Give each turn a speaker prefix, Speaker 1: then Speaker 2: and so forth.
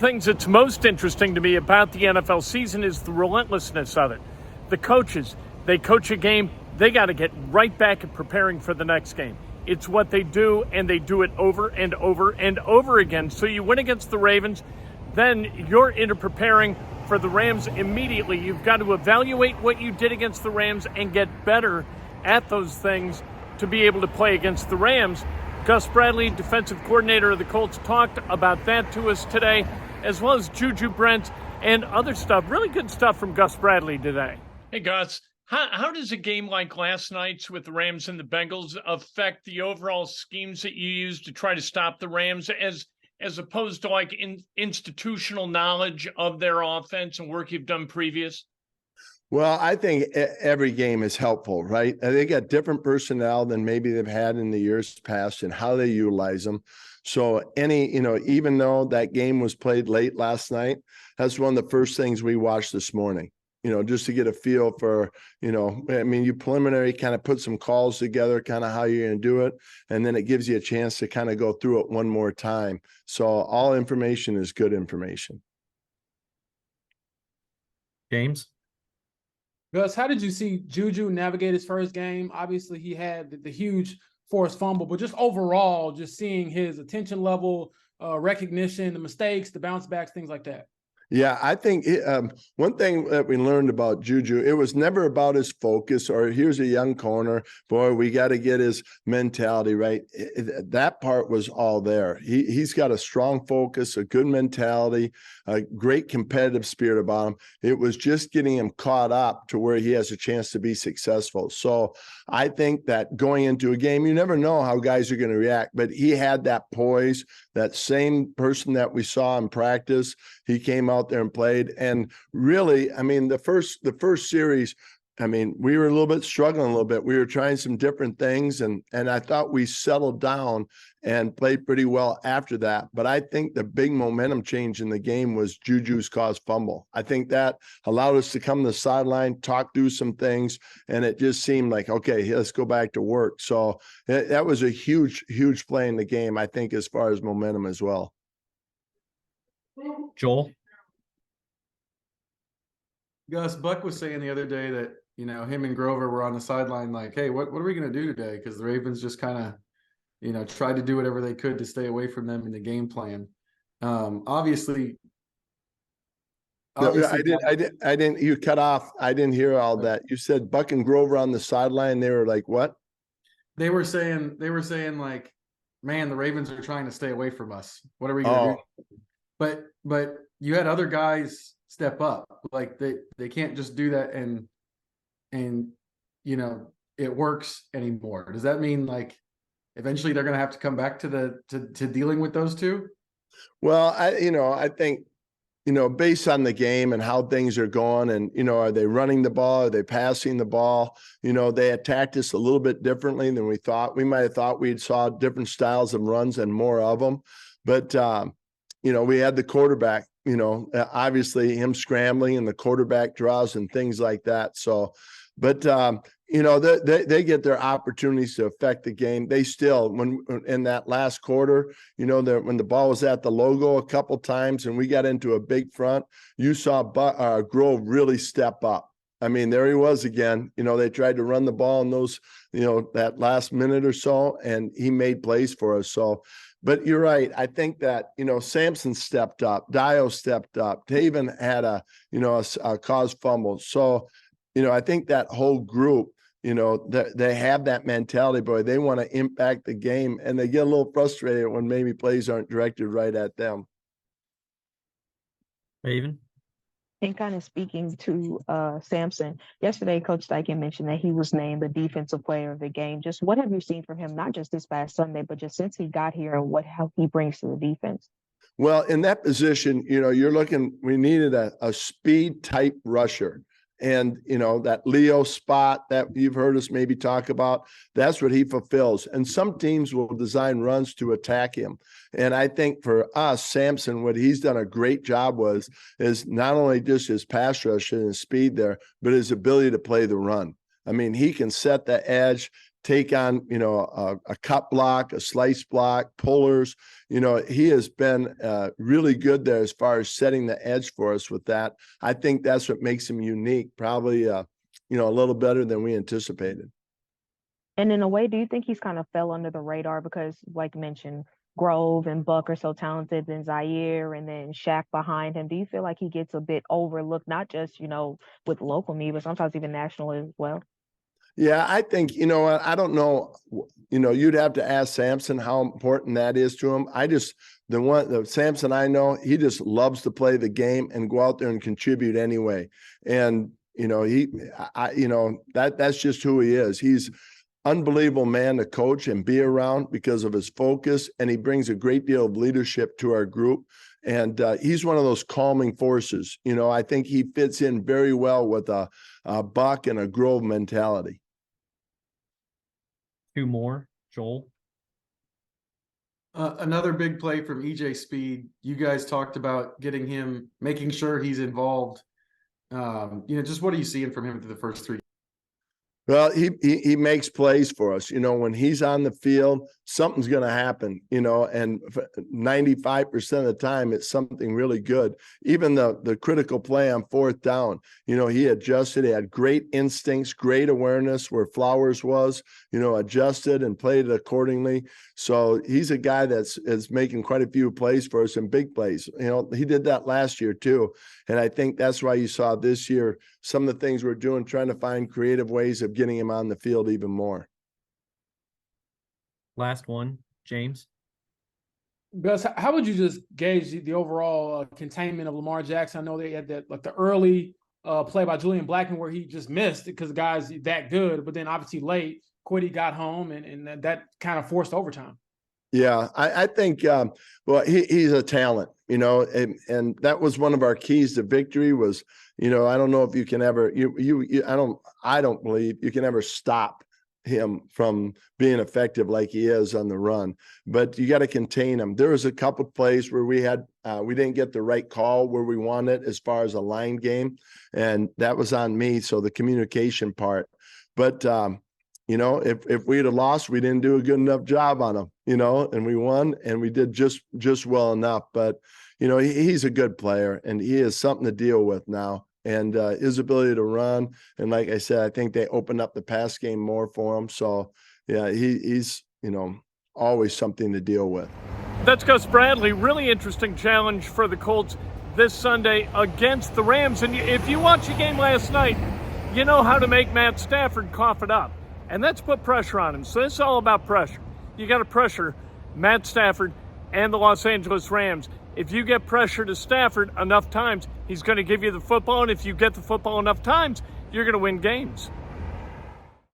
Speaker 1: things that's most interesting to me about the NFL season is the relentlessness of it. The coaches, they coach a game, they got to get right back at preparing for the next game. It's what they do, and they do it over and over and over again. So you win against the Ravens, then you're into preparing for the Rams immediately. You've got to evaluate what you did against the Rams and get better at those things to be able to play against the Rams. Gus Bradley, defensive coordinator of the Colts, talked about that to us today, as well as JuJu Brents and other stuff. Really good stuff from Gus Bradley today. Hey, Gus, how does a game like last night's with the Rams and the Bengals affect the overall schemes that you use to try to stop the Rams as opposed to like institutional knowledge of their offense and work you've done previous?
Speaker 2: Well, I think every game is helpful, right? They got different personnel than maybe they've had in the years past and how they utilize them. So even though that game was played late last night, that's one of the first things we watched this morning, just to get a feel for, you preliminary kind of put some calls together, kind of how you're going to do it. And then it gives you a chance to kind of go through it one more time. So all information is good information.
Speaker 3: James?
Speaker 4: Gus, how did you see JuJu navigate his first game? Obviously, he had the huge forced fumble, but just overall, just seeing his attention level, recognition, the mistakes, the bounce backs, things like that.
Speaker 2: Yeah, I think one thing that we learned about JuJu, it was never about his focus or here's a young corner, boy, we got to get his mentality right. That part was all there. He's got a strong focus, a good mentality, a great competitive spirit about him. It was just getting him caught up to where he has a chance to be successful. So I think that going into a game, you never know how guys are going to react, but he had that poise, that same person that we saw in practice. He came out there and played. And really, the first series, we were a little bit struggling a little bit. We were trying some different things, and I thought we settled down and played pretty well after that. But I think the big momentum change in the game was JuJu's caused fumble. I think that allowed us to come to the sideline, talk through some things, and it just seemed like, okay, let's go back to work. So that was a huge, huge play in the game, I think, as far as momentum as well.
Speaker 3: Joel?
Speaker 5: Gus, Buck was saying the other day that, him and Grover were on the sideline like, hey, what are we going to do today? Because the Ravens just kind of, tried to do whatever they could to stay away from them in the game plan. Obviously,
Speaker 2: I didn't, you cut off. I didn't hear all that. You said Buck and Grover on the sideline. They were like, what?
Speaker 5: They were saying like, man, the Ravens are trying to stay away from us. What are we going to do? But you had other guys step up. Like they can't just do that and it works anymore. Does that mean like eventually they're going to have to come back to dealing with those two? Well,
Speaker 2: I think, based on the game and how things are going and, are they running the ball? Are they passing the ball? They attacked us a little bit differently than we thought. We might have thought we'd saw different styles of runs and more of them. But, we had the quarterback, obviously him scrambling and the quarterback draws and things like that. So, but, they get their opportunities to affect the game. They still, when in that last quarter, when the ball was at the logo a couple times and we got into a big front, you saw Grove really step up. There he was again. They tried to run the ball in those, that last minute or so, and he made plays for us. So, but you're right. I think that, Samson stepped up, Dio stepped up, Taven had a caused fumble. So, I think that whole group, they have that mentality, boy, they want to impact the game, and they get a little frustrated when maybe plays aren't directed right at them.
Speaker 3: Raven?
Speaker 6: And kind of speaking to Samson, yesterday, Coach Steichen mentioned that he was named the defensive player of the game. Just what have you seen from him, not just this past Sunday, but just since he got here and how he brings to the defense?
Speaker 2: Well, in that position, we needed a speed type rusher. And, that Leo spot that you've heard us maybe talk about, that's what he fulfills. And some teams will design runs to attack him. And I think for us, Samson, what he's done a great job is not only just his pass rush and his speed there, but his ability to play the run. He can set the edge, take on, a cut block, a slice block, pullers. He has been really good there as far as setting the edge for us with that. I think that's what makes him unique, probably, a little better than we anticipated.
Speaker 6: And in a way, do you think he's kind of fell under the radar because, like mentioned, Grove and Buck are so talented, then Zaire and then Shaq behind him? Do you feel like he gets a bit overlooked, not just, with local media, but sometimes even nationally as well?
Speaker 2: Yeah, I think, I don't know, you'd have to ask Samson how important that is to him. The Samson I know, he just loves to play the game and go out there and contribute anyway. And, that's just who he is. He's unbelievable man to coach and be around because of his focus, and he brings a great deal of leadership to our group. And he's one of those calming forces. I think he fits in very well with a Buck and a Grove mentality.
Speaker 3: Two more, Joel.
Speaker 5: Another big play from EJ Speed. You guys talked about making sure he's involved. Just what are you seeing from him through the first 3?
Speaker 2: Well, he makes plays for us. When he's on the field, something's going to happen, and 95% of the time, it's something really good. Even the critical play on 4th down, he adjusted. He had great instincts, great awareness where Flowers was, adjusted and played it accordingly. So he's a guy that's making quite a few plays for us and big plays. He did that last year too. And I think that's why you saw this year some of the things we're doing, trying to find creative ways of getting him on the field even more.
Speaker 3: Last one, James.
Speaker 4: Gus, how would you just gauge the overall containment of Lamar Jackson? I know they had the early play by Julian Blackman where he just missed because the guy's that good, but then obviously late, Quiddy got home and that kind of forced overtime.
Speaker 2: Yeah, I think, he's a talent, and that was one of our keys to victory was, I don't know if you can ever, I don't believe you can ever stop him from being effective like he is on the run, but you got to contain him. There was a couple of plays where we didn't get the right call where we wanted as far as a line game, and that was on me. So the communication part, but if we'd have lost, we didn't do a good enough job on him, and we won and we did just well enough. But, he's a good player and he has something to deal with now, and his ability to run. And like I said, I think they opened up the pass game more for him. So yeah, he's, always something to deal with.
Speaker 1: That's Gus Bradley. Really interesting challenge for the Colts this Sunday against the Rams. And if you watched the game last night, you know how to make Matt Stafford cough it up. And that's put pressure on him. So it's all about pressure. You got to pressure Matt Stafford and the Los Angeles Rams. If you get pressure to Stafford enough times, he's going to give you the football. And if you get the football enough times, you're going to win games.